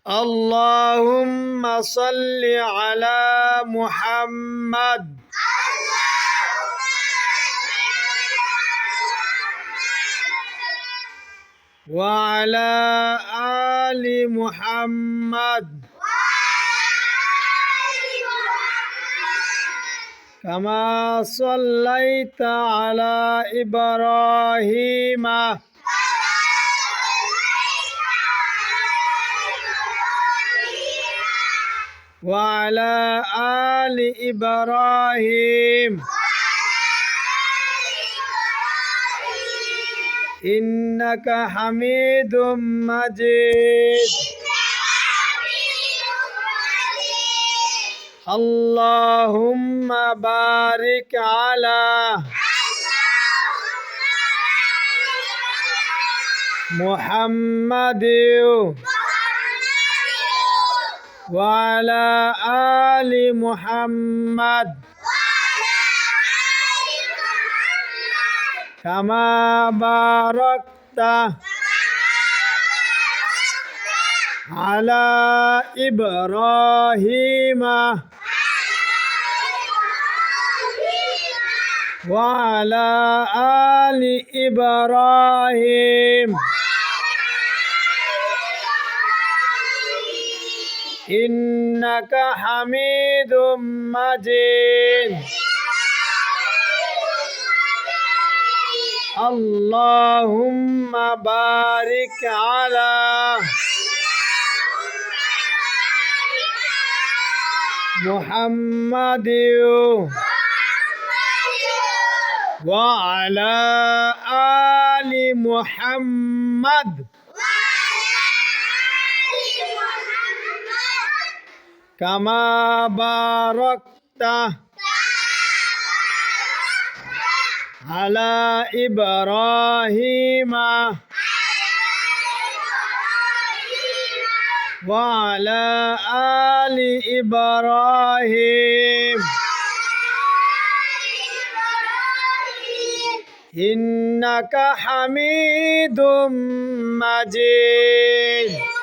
اللهم صل على محمد وعلى آل محمد كما صليت على إبراهيم وعلى آل إبراهيم إنك حميد مجيد اللهم بارك على محمد وعلى آل محمد كما باركت على إبراهيم وعلى آل إبراهيم إنك حميد مجيد اللهم بارك على محمد وعلى آل محمد كما باركت على إبراهيم وعلى آل إبراهيم إنك حميد مجيد